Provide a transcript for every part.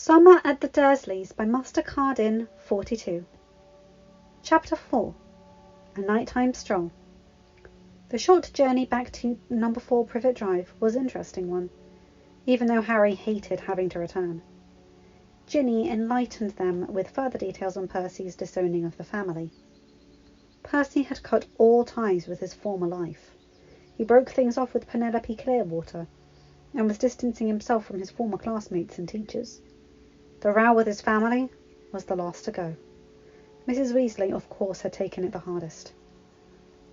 Summer at the Dursleys by Mastercardin42. Chapter 4. A Nighttime Stroll. The short journey back to No. 4 Privet Drive was an interesting one, even though Harry hated having to return. Ginny enlightened them with further details on Percy's disowning of the family. Percy had cut all ties with his former life. He broke things off with Penelope Clearwater, and was distancing himself from his former classmates and teachers. The row with his family was the last to go. Mrs. Weasley, of course, had taken it the hardest.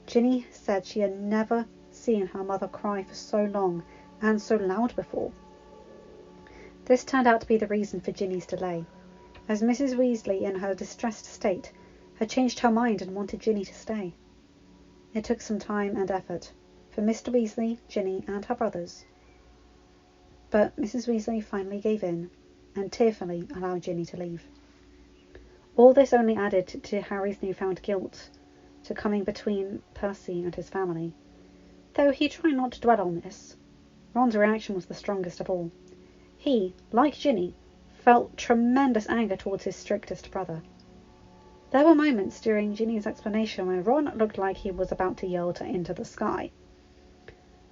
Ginny said she had never seen her mother cry for so long and so loud before. This turned out to be the reason for Ginny's delay, as Mrs. Weasley, in her distressed state, had changed her mind and wanted Ginny to stay. It took some time and effort for Mr. Weasley, Ginny, and her brothers, but Mrs. Weasley finally gave in and tearfully allowed Ginny to leave. All this only added to Harry's newfound guilt to coming between Percy and his family, though he tried not to dwell on this. Ron's reaction was the strongest of all. He, like Ginny, felt tremendous anger towards his strictest brother. There were moments during Ginny's explanation when Ron looked like he was about to yell to into the sky,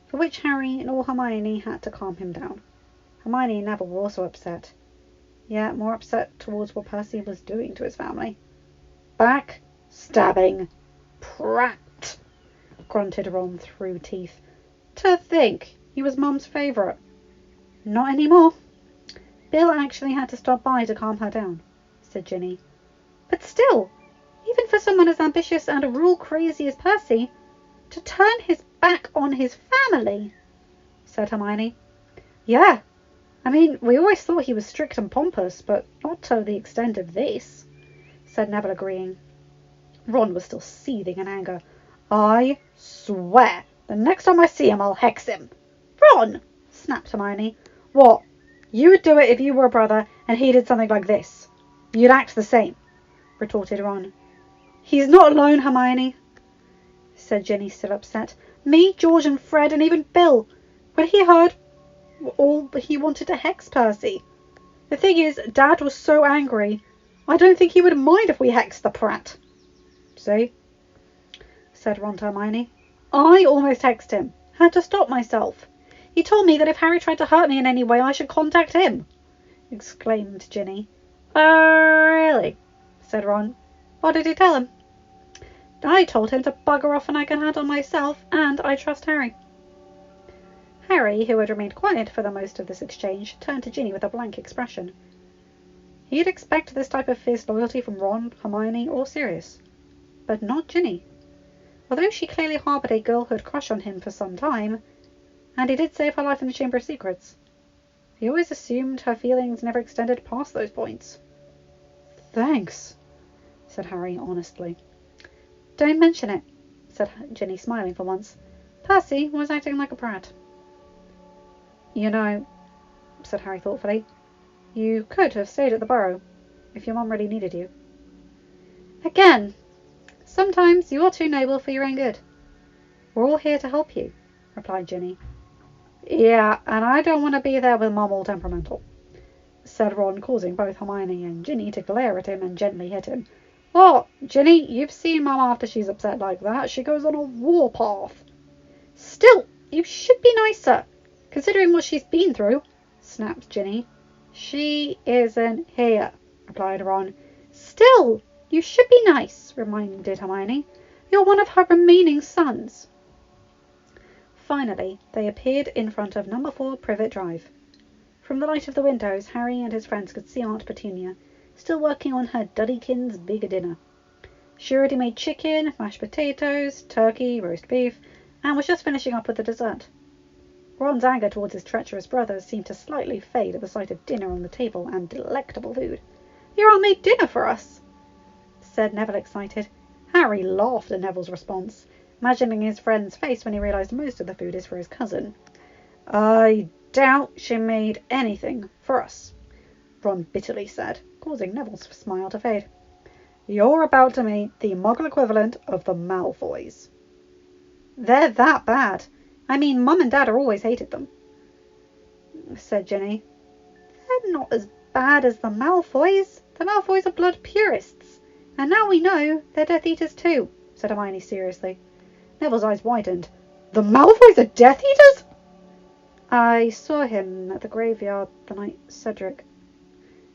for which Harry nor Hermione had to calm him down. Hermione and Neville were also upset, yet more upset towards what Percy was doing to his family. "Backstabbing prat," grunted Ron through teeth. "To think he was Mum's favourite." "Not anymore. Bill actually had to stop by to calm her down," said Ginny. "But still, even for someone as ambitious and rule-crazy as Percy, to turn his back on his family," said Hermione. "Yeah. I mean, we always thought he was strict and pompous, but not to the extent of this," said Neville, agreeing. Ron was still seething in anger. "I swear, the next time I see him, I'll hex him." "Ron!" snapped Hermione. "What? You would do it if you were a brother and he did something like this. You'd act the same," retorted Ron. "He's not alone, Hermione," said Ginny, still upset. "Me, George and Fred and even Bill, when he heard all, he wanted to hex Percy. The thing is, Dad was so angry, I don't think he would mind if we hexed the prat." "See?" said Ron to Hermione. "I almost hexed him. Had to stop myself. He told me that if Harry tried to hurt me in any way, I should contact him," exclaimed Ginny. "Really?" said Ron. "What did he tell him?" "I told him to bugger off and I can handle myself, and I trust Harry." Harry, who had remained quiet for the most of this exchange, turned to Ginny with a blank expression. He'd expect this type of fierce loyalty from Ron, Hermione, or Sirius, but not Ginny. Although she clearly harboured a girlhood crush on him for some time, and he did save her life in the Chamber of Secrets, he always assumed her feelings never extended past those points. "Thanks," said Harry honestly. "Don't mention it," said Ginny, smiling for once. "Percy was acting like a brat." "You know," said Harry thoughtfully, "you could have stayed at the Burrow, if your mum really needed you." "Again, sometimes you are too noble for your own good. We're all here to help you," replied Ginny. "Yeah, and I don't want to be there with Mum all temperamental," said Ron, causing both Hermione and Ginny to glare at him and gently hit him. "What, Ginny, you've seen Mum after she's upset like that. She goes on a warpath." "Still, you should be nicer, considering what she's been through," snapped Ginny. "She isn't here," replied Ron. "Still, you should be nice," reminded Hermione. "You're one of her remaining sons." Finally, they appeared in front of No. 4 Privet Drive. From the light of the windows, Harry and his friends could see Aunt Petunia, still working on her Duddykins' big dinner. She already made chicken, mashed potatoes, turkey, roast beef, and was just finishing up with the dessert. Ron's anger towards his treacherous brothers seemed to slightly fade at the sight of dinner on the table and delectable food. "Your aunt made dinner for us," said Neville, excited. Harry laughed at Neville's response, imagining his friend's face when he realised most of the food is for his cousin. "I doubt she made anything for us," Ron bitterly said, causing Neville's smile to fade. "You're about to meet the Muggle equivalent of the Malfoys." "They're that bad. I mean, Mum and Dad always hated them," said Ginny. "They're not as bad as the Malfoys. The Malfoys are blood purists. And now we know they're Death Eaters too, said Hermione seriously. Neville's eyes widened. The Malfoys are Death Eaters? I saw him at the graveyard the night Cedric.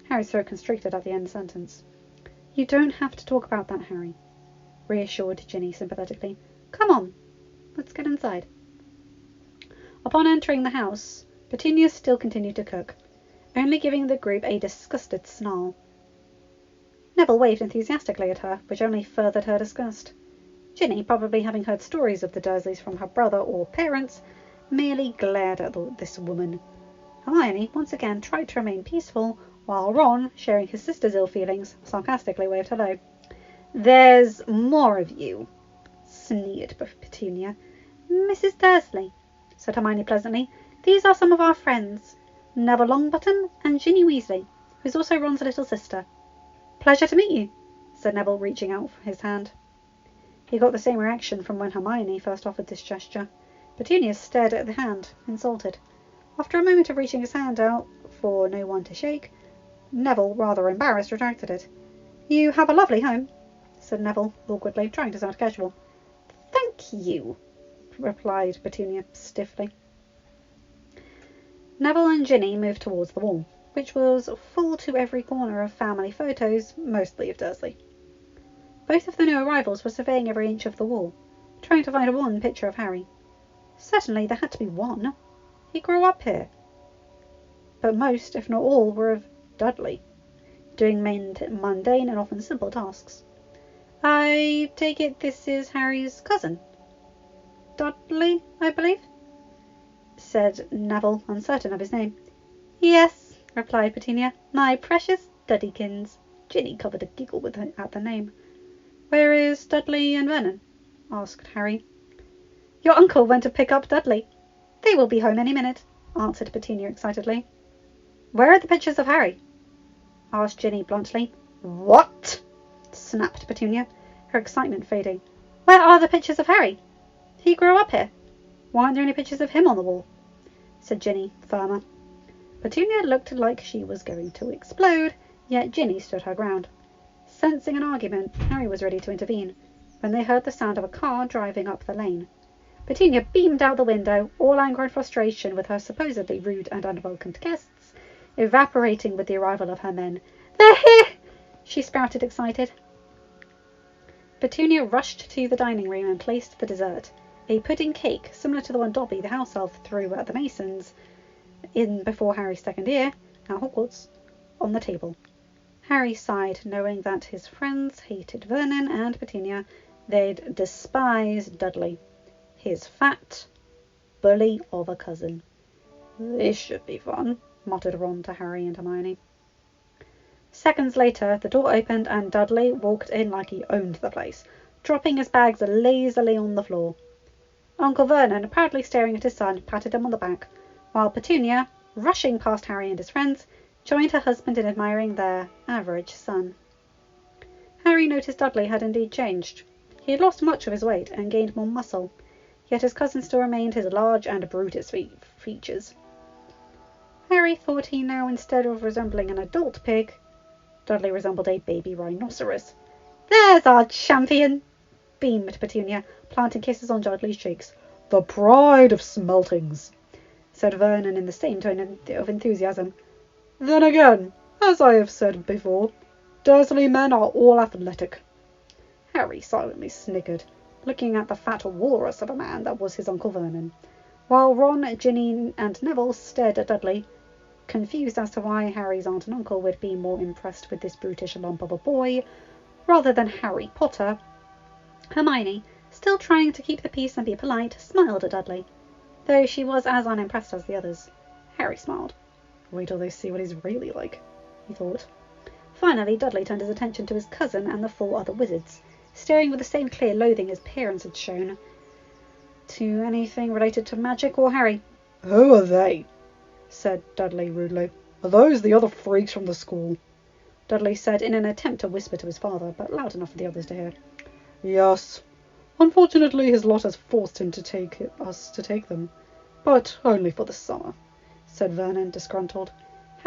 Harry's throat constricted at the end sentence. You don't have to talk about that, Harry, reassured Ginny sympathetically. Come on, let's get inside. Upon entering the house, Petunia still continued to cook, only giving the group a disgusted snarl. Neville waved enthusiastically at her, which only furthered her disgust. Ginny, probably having heard stories of the Dursleys from her brother or parents, merely glared at this woman. Hermione once again tried to remain peaceful, while Ron, sharing his sister's ill feelings, sarcastically waved hello. There's more of you, sneered Petunia. Mrs. Dursley, said Hermione pleasantly, these are some of our friends, Neville Longbottom and Ginny Weasley, who's also Ron's little sister. Pleasure to meet you, said Neville, reaching out for his hand. He got the same reaction from when Hermione first offered this gesture. Petunia stared at the hand, insulted. After a moment of reaching his hand out for no one to shake, Neville, rather embarrassed, retracted it. You have a lovely home, said Neville, awkwardly, trying to sound casual. Thank you, replied Petunia stiffly. Neville and Ginny moved towards the wall, which was full to every corner of family photos, mostly of Dursley. Both of the new arrivals were surveying every inch of the wall, trying to find one picture of Harry. Certainly there had to be one. He grew up here. But most, if not all, were of Dudley, doing mundane and often simple tasks. I take it this is Harry's cousin? Dudley, I believe, said Neville, uncertain of his name. Yes, replied Petunia, my precious Duddykins. Ginny covered a giggle at the name. Where is Dudley and Vernon? Asked Harry. Your uncle went to pick up Dudley. They will be home any minute, answered Petunia excitedly. Where are the pictures of Harry? Asked Ginny bluntly. What? Snapped Petunia, her excitement fading. Where are the pictures of Harry? He grew up here. Why aren't there any pictures of him on the wall? Said Ginny, firmer. Petunia looked like she was going to explode, yet Ginny stood her ground. Sensing an argument, Harry was ready to intervene, when they heard the sound of a car driving up the lane. Petunia beamed out the window, all anger and frustration with her supposedly rude and unwelcomed guests, evaporating with the arrival of her men. They're here! She spouted, excited. Petunia rushed to the dining room and placed the dessert, a pudding cake similar to the one Dobby, the house elf, threw at the Masons in before Harry's second year at Hogwarts, on the table. Harry sighed, knowing that his friends hated Vernon and Petunia. They'd despise Dudley, his fat bully of a cousin. This should be fun, muttered Ron to Harry and Hermione. Seconds later, the door opened and Dudley walked in like he owned the place, dropping his bags lazily on the floor. Uncle Vernon, proudly staring at his son, patted him on the back, while Petunia, rushing past Harry and his friends, joined her husband in admiring their average son. Harry noticed Dudley had indeed changed. He had lost much of his weight and gained more muscle, yet his cousin still remained his large and brutish features. Harry thought he now, instead of resembling an adult pig, Dudley resembled a baby rhinoceros. There's our champion, beamed Petunia, planting kisses on Dudley's cheeks. The pride of Smeltings, said Vernon in the same tone of enthusiasm. Then again, as I have said before, Dursley men are all athletic. Harry silently sniggered, looking at the fat walrus of a man that was his Uncle Vernon, while Ron, Ginny and Neville stared at Dudley, confused as to why Harry's aunt and uncle would be more impressed with this brutish lump of a boy rather than Harry Potter. Hermione, still trying to keep the peace and be polite, smiled at Dudley, though she was as unimpressed as the others. Harry smiled. Wait till they see what he's really like, he thought. Finally, Dudley turned his attention to his cousin and the 4 other wizards, staring with the same clear loathing his parents had shown to anything related to magic or Harry. Who are they? Said Dudley rudely. Are those the other freaks from the school? Dudley said in an attempt to whisper to his father, but loud enough for the others to hear. Yes. Unfortunately, his lot has forced him to take them, but only for the summer, said Vernon, disgruntled.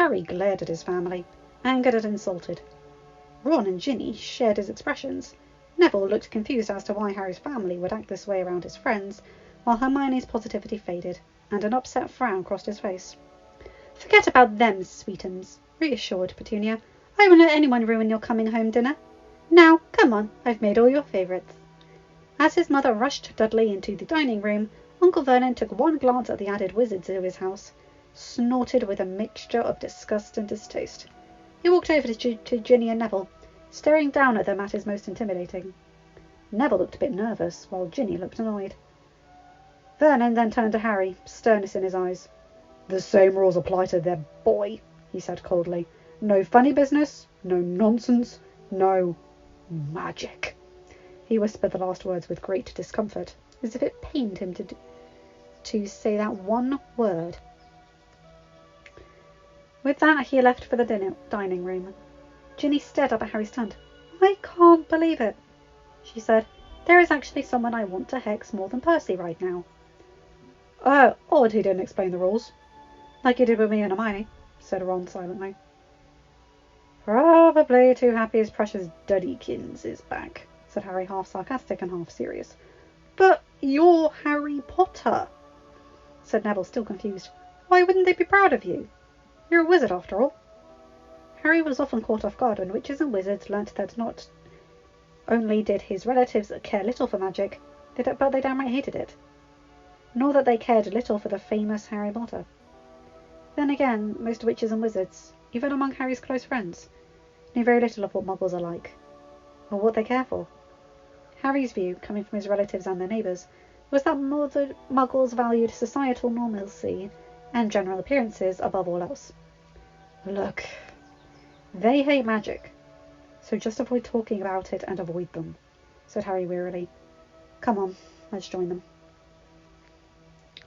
Harry glared at his family, angered and insulted. Ron and Ginny shared his expressions. Neville looked confused as to why Harry's family would act this way around his friends, while Hermione's positivity faded, and an upset frown crossed his face. "Forget about them, sweetums," reassured Petunia. "I won't let anyone ruin your coming home dinner. Now, come on, I've made all your favourites." As his mother rushed Dudley into the dining room, Uncle Vernon took one glance at the added wizards of his house, snorted with a mixture of disgust and distaste. He walked over to Ginny and Neville, staring down at them at his most intimidating. Neville looked a bit nervous, while Ginny looked annoyed. Vernon then turned to Harry, sternness in his eyes. "The same rules apply to them, boy," he said coldly. "No funny business, no nonsense, no magic." He whispered the last words with great discomfort, as if it pained him to say that one word. With that, he left for the dining room. Ginny stared up at Harry stunned. "I can't believe it," she said. "There is actually someone I want to hex more than Percy right now." Odd he didn't explain the rules. "Like he did with me and Hermione," said Ron silently. "Probably too happy his precious Duddykins is back," said Harry, half sarcastic and half serious. "But you're Harry Potter," said Neville, still confused. "Why wouldn't they be proud of you? You're a wizard, after all." Harry was often caught off guard when witches and wizards learnt that not only did his relatives care little for magic, but they downright hated it. Nor that they cared little for the famous Harry Potter. Then again, most witches and wizards, even among Harry's close friends, knew very little of what muggles are like, or what they care for. Harry's view, coming from his relatives and their neighbours, was that muggles valued societal normalcy and general appearances above all else. "Look, they hate magic, so just avoid talking about it and avoid them," said Harry wearily. "Come on, let's join them."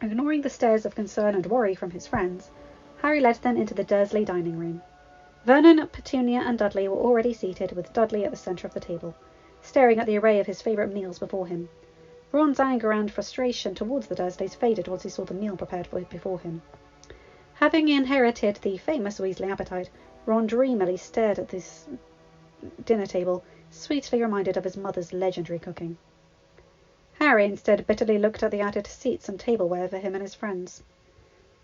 Ignoring the stares of concern and worry from his friends, Harry led them into the Dursley dining room. Vernon, Petunia and Dudley were already seated, with Dudley at the centre of the table, staring at the array of his favourite meals before him. Ron's anger and frustration towards the Dursleys faded once he saw the meal prepared before him. Having inherited the famous Weasley appetite, Ron dreamily stared at this dinner table, sweetly reminded of his mother's legendary cooking. Harry instead bitterly looked at the added seats and tableware for him and his friends.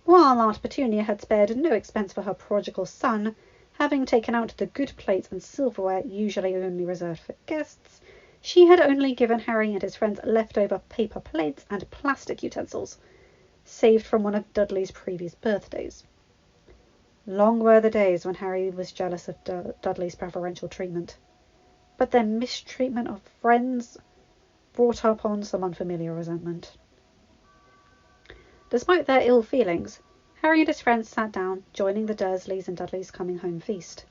While Aunt Petunia had spared no expense for her prodigal son, having taken out the good plates and silverware usually only reserved for guests, she had only given Harry and his friends leftover paper plates and plastic utensils, saved from one of Dudley's previous birthdays. Long were the days when Harry was jealous of Dudley's preferential treatment, but their mistreatment of friends brought upon some unfamiliar resentment. Despite their ill feelings, Harry and his friends sat down, joining the Dursleys in Dudley's coming home feast.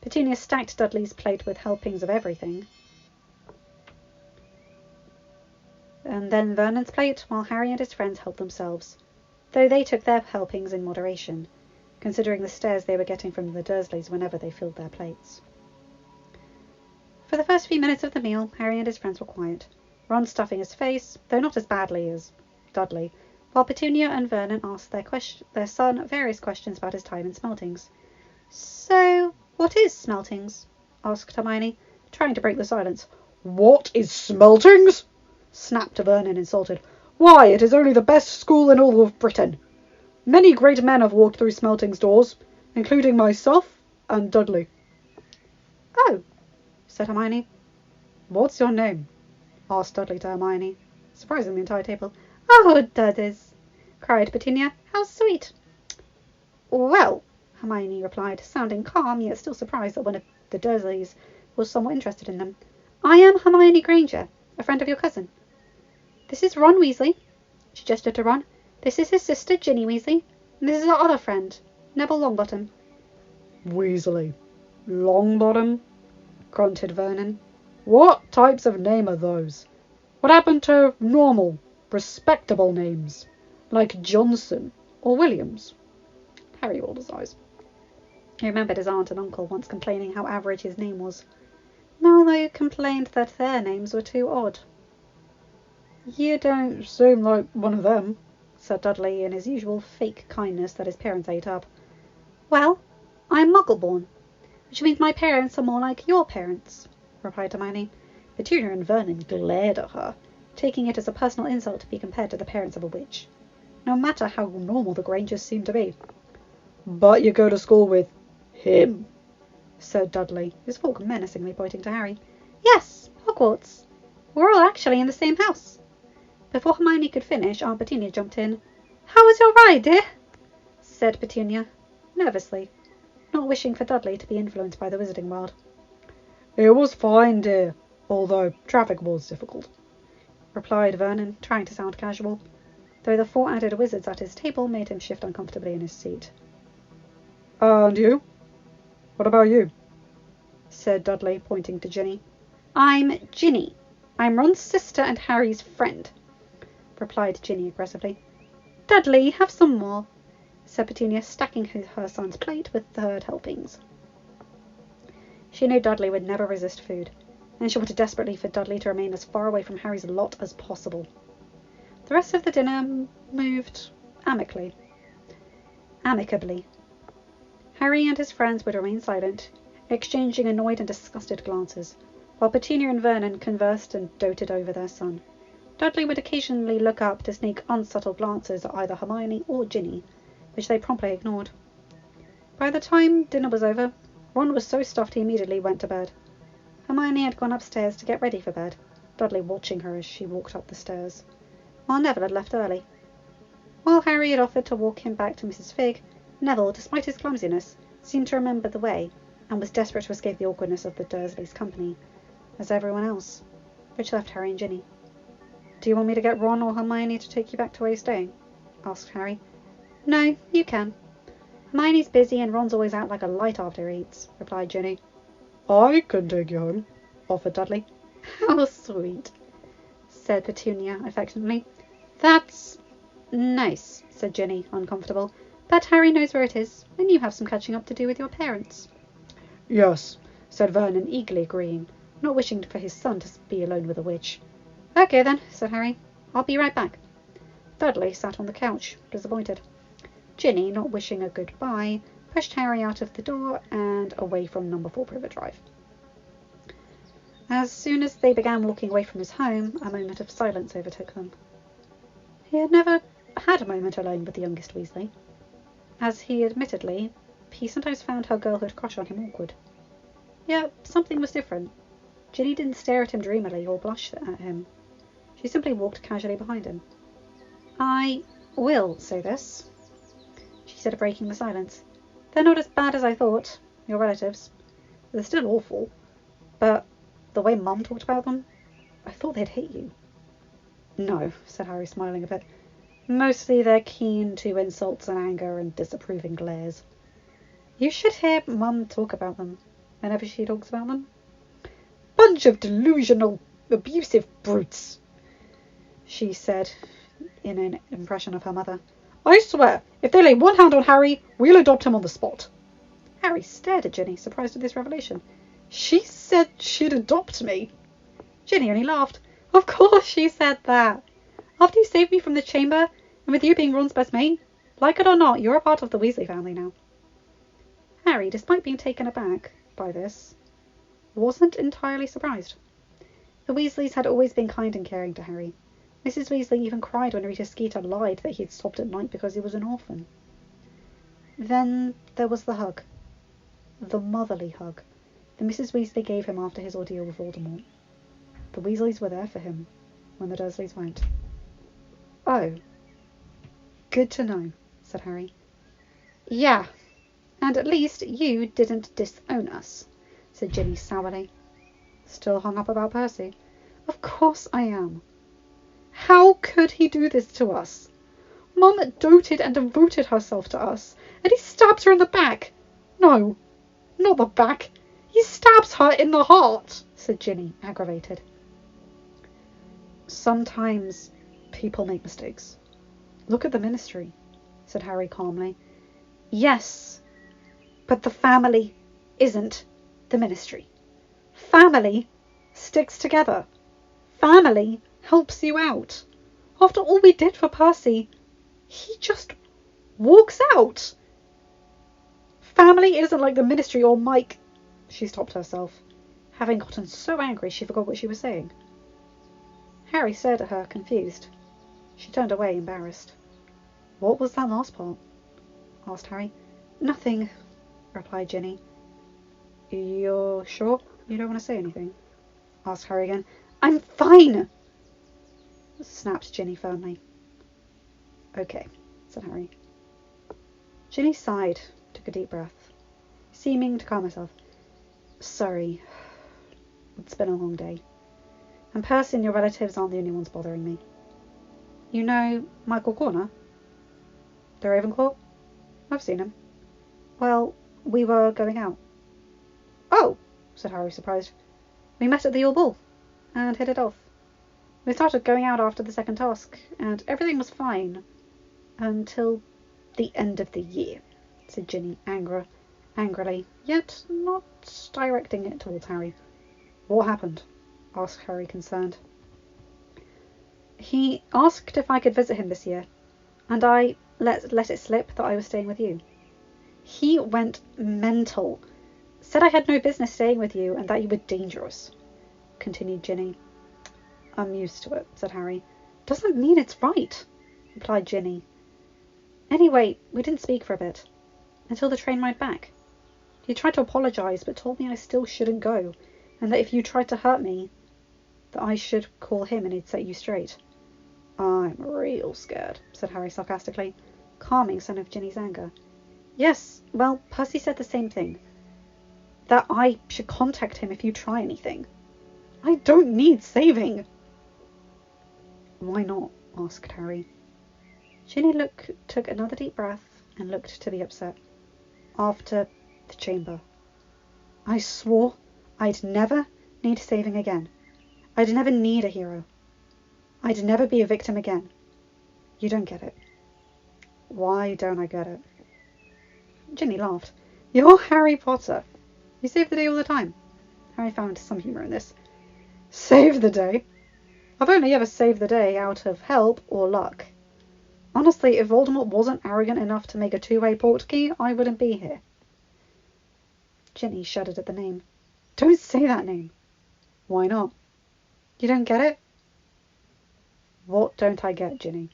Petunia stacked Dudley's plate with helpings of everything, and then Vernon's plate, while Harry and his friends helped themselves, though they took their helpings in moderation, considering the stares they were getting from the Dursleys whenever they filled their plates. For the first few minutes of the meal, Harry and his friends were quiet, Ron stuffing his face, though not as badly as Dudley, while Petunia and Vernon asked their son various questions about his time in Smeltings. "So, what is Smeltings?" asked Hermione, trying to break the silence. "What is Smeltings?" snapped Vernon, insulted. "Why, it is only the best school in all of Britain. Many great men have walked through Smeltings' doors, including myself and Dudley." "Oh," said Hermione. "What's your name?" asked Dudley to Hermione, surprising the entire table. "Oh, Dudders!" cried Petunia. "How sweet!" "Well," Hermione replied, sounding calm, yet still surprised that one of the Dursleys was somewhat interested in them. "I am Hermione Granger, a friend of your cousin. This is Ron Weasley," she gestured to Ron. "This is his sister, Ginny Weasley, and this is our other friend, Neville Longbottom." "Weasley. Longbottom?" grunted Vernon. "What types of name are those? What happened to normal, respectable names, like Johnson or Williams?" Harry rolled his eyes. He remembered his aunt and uncle once complaining how average his name was. Now they complained that their names were too odd. "You don't seem like one of them," said Dudley in his usual fake kindness that his parents ate up. Well, I'm Muggle-born, which means my parents are more like your parents, replied Hermione. Petunia and Vernon glared at her, taking it as a personal insult to be compared to the parents of a witch, no matter how normal the Grangers seemed to be. But you go to school with him, said Dudley, his fork menacingly pointing to Harry. Yes, Hogwarts. We're all actually in the same house. Before Hermione could finish, Aunt Petunia jumped in. How was your ride, dear? Said Petunia, nervously, not wishing for Dudley to be influenced by the wizarding world. It was fine, dear, although traffic was difficult, replied Vernon, trying to sound casual, though the 4 added wizards at his table made him shift uncomfortably in his seat. And you? What about you? Said Dudley, pointing to Ginny. I'm Ginny. I'm Ron's sister and Harry's friend, replied Ginny aggressively. Dudley, have some more, said Petunia, stacking her son's plate with 3rd helpings. She knew Dudley would never resist food, and she wanted desperately for Dudley to remain as far away from Harry's lot as possible. The rest of the dinner moved amicably. Harry and his friends would remain silent, exchanging annoyed and disgusted glances, while Petunia and Vernon conversed and doted over their son. Dudley would occasionally look up to sneak unsubtle glances at either Hermione or Ginny, which they promptly ignored. By the time dinner was over, Ron was so stuffed he immediately went to bed. Hermione had gone upstairs to get ready for bed, Dudley watching her as she walked up the stairs, while Neville had left early. While Harry had offered to walk him back to Mrs. Figg, Neville, despite his clumsiness, seemed to remember the way, and was desperate to escape the awkwardness of the Dursleys' company, as everyone else, which left Harry and Ginny. Do you want me to get Ron or Hermione to take you back to where you're staying? Asked Harry. No, you can. Hermione's busy and Ron's always out like a light after he eats, replied Ginny. I can take you home, offered Dudley. How sweet, said Petunia affectionately. That's nice, said Ginny, uncomfortable. But Harry knows where it is, and you have some catching up to do with your parents. Yes, said Vernon, eagerly agreeing, not wishing for his son to be alone with a witch. Okay then, said Harry. I'll be right back. Dudley sat on the couch, disappointed. Ginny, not wishing a goodbye, pushed Harry out of the door and away from number 4 Privet Drive. As soon as they began walking away from his home, a moment of silence overtook them. He had never had a moment alone with the youngest Weasley. As he admittedly, he sometimes found her girlhood crush on him awkward. Yet something was different. Ginny didn't stare at him dreamily or blush at him. She simply walked casually behind him. I will say this, she said, breaking the silence. They're not as bad as I thought, your relatives. They're still awful, but the way Mum talked about them, I thought they'd hate you. No, said Harry, smiling a bit. Mostly they're keen to insults and anger and disapproving glares. You should hear Mum talk about them, whenever she talks about them. Bunch of delusional, abusive brutes, she said in an impression of her mother. I swear, if they lay one hand on Harry, we'll adopt him on the spot. Harry stared at Ginny, surprised at this revelation. She said she'd adopt me. Ginny only laughed. Of course she said that. After you saved me from the chamber, and with you being Ron's best mate, like it or not, you're a part of the Weasley family now. Harry, despite being taken aback by this, wasn't entirely surprised. The Weasleys had always been kind and caring to Harry. Mrs. Weasley even cried when Rita Skeeter lied that he had stopped at night because he was an orphan. Then there was the hug. The motherly hug that Mrs. Weasley gave him after his ordeal with Voldemort. The Weasleys were there for him when the Dursleys weren't. Oh, good to know, said Harry. Yeah, and at least you didn't disown us, said Ginny sourly. Still hung up about Percy? Of course I am. How could he do this to us? Mum doted and devoted herself to us, and he stabs her in the back. No, not the back. He stabs her in the heart, said Ginny, aggravated. Sometimes people make mistakes. Look at the Ministry, said Harry calmly. Yes, but the family isn't the Ministry. Family sticks together. Family helps you out. After all we did for Percy, he just walks out. family isn't like the ministry or Mike. She stopped herself, having gotten so angry she forgot what she was saying. Harry stared at her, confused. She turned away, embarrassed. What was that last part? Asked Harry. Nothing, replied Ginny. You're sure you don't want to say anything? Asked Harry again. I'm fine, snapped Ginny firmly. Okay, said Harry. Ginny sighed, took a deep breath, seeming to calm herself. Sorry, it's been a long day. And Percy and your relatives aren't the only ones bothering me. You know Michael Corner? The Ravenclaw? I've seen him. Well, we were going out. Oh, said Harry, surprised. We met at the Yule Ball and hit it off. We started going out after the second task, and everything was fine until the end of the year, said Ginny angrily, yet not directing it towards Harry. What happened? Asked Harry, concerned. He asked if I could visit him this year, and I let it slip that I was staying with you. He went mental. Said I had no business staying with you and that you were dangerous, continued Ginny. I'm used to it, said Harry. Doesn't mean it's right, replied Ginny. Anyway, we didn't speak for a bit, until the train ride back. He tried to apologise, but told me I still shouldn't go, and that if you tried to hurt me, that I should call him and he'd set you straight. I'm real scared, said Harry sarcastically, calming some of Ginny's anger. Yes, well, Percy said the same thing. That I should contact him if you try anything. I don't need saving. Why not? Asked Harry. Ginny took another deep breath and looked to be upset. After the chamber. I swore I'd never need saving again. I'd never need a hero. I'd never be a victim again. You don't get it. Why don't I get it? Ginny laughed. You're Harry Potter. You save the day all the time. Harry found some humour in this. Save the day? I've only ever saved the day out of help or luck. Honestly, if Voldemort wasn't arrogant enough to make a two-way portkey, I wouldn't be here. Ginny shuddered at the name. Don't say that name. Why not? You don't get it? What don't I get, Ginny?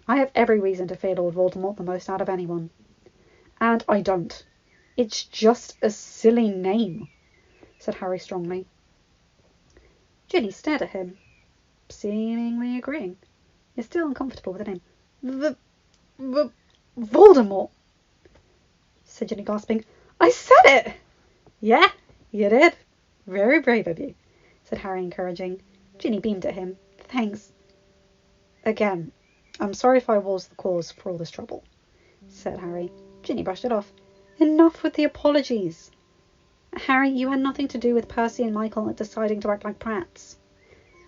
I have every reason to fear Lord Voldemort the most out of anyone. And I don't. It's just a silly name, said Harry strongly. Ginny stared at him, seemingly agreeing, yet still uncomfortable with the name. Voldemort, said Ginny, gasping. I said it! Yeah, you did. Very brave of you, said Harry, encouraging. Ginny beamed at him. Thanks. Again, I'm sorry if I was the cause for all this trouble, said Harry. Ginny brushed it off. Enough with the apologies. Harry, you had nothing to do with Percy and Michael deciding to act like brats.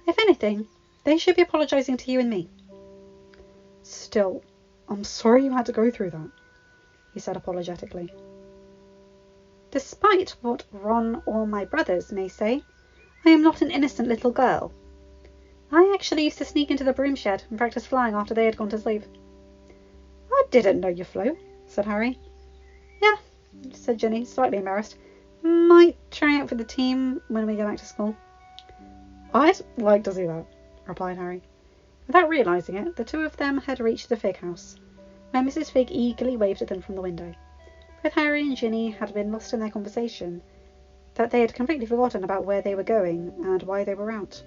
If anything, they should be apologising to you and me. Still, I'm sorry you had to go through that, he said apologetically. Despite what Ron or my brothers may say, I am not an innocent little girl. I actually used to sneak into the broom shed and practice flying after they had gone to sleep. I didn't know you flew, said Harry. Yeah, said Ginny, slightly embarrassed. Might try out for the team when we go back to school. I'd like to see that, replied Harry. Without realising it, the two of them had reached the Fig house, where Mrs. Fig eagerly waved at them from the window. Both Harry and Ginny had been lost in their conversation, that they had completely forgotten about where they were going and why they were out.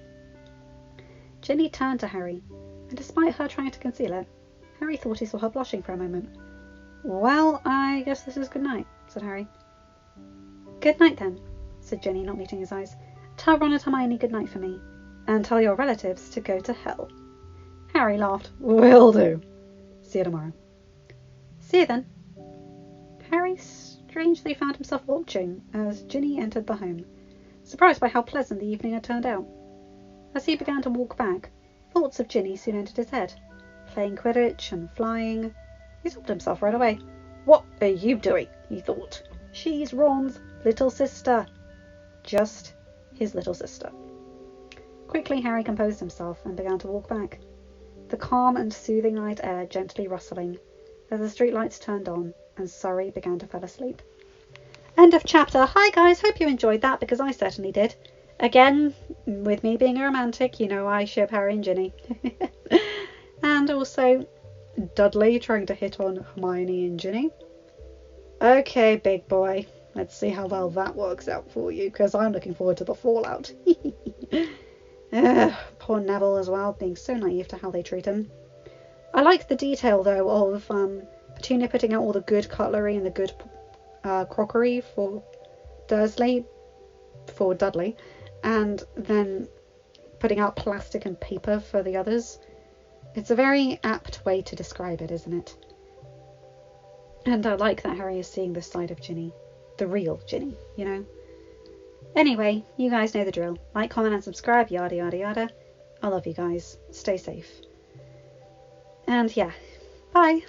Ginny turned to Harry, and despite her trying to conceal it, Harry thought he saw her blushing for a moment. Well, I guess this is good night, said Harry. Good night then, said Ginny, not meeting his eyes. Tell Ron and Hermione good night for me, and tell your relatives to go to hell. Harry laughed. Will do. See you tomorrow. See you then. Harry strangely found himself watching as Ginny entered the home, surprised by how pleasant the evening had turned out. As he began to walk back, thoughts of Ginny soon entered his head, playing Quidditch and flying. He stopped himself right away. What are you doing? He thought. She's Ron's little sister. Just his little sister. Quickly Harry composed himself and began to walk back, the calm and soothing night air gently rustling as the streetlights turned on and Surrey began to fall asleep. End of chapter. Hi guys, hope you enjoyed that because I certainly did. Again, with me being a romantic, you know I ship Harry and Ginny. And also Dudley trying to hit on Hermione and Ginny. Okay, big boy. Let's see how well that works out for you, because I'm looking forward to the fallout. Poor Neville as well, being so naive to how they treat him. I like the detail, though, of Petunia putting out all the good cutlery and the good crockery for Dursley, for Dudley, and then putting out plastic and paper for the others. It's a very apt way to describe it, isn't it? And I like that Harry is seeing this side of Ginny. The real Ginny, you know? Anyway, you guys know the drill. Like, comment and subscribe, yada yada yada. I love you guys. Stay safe. And yeah, bye.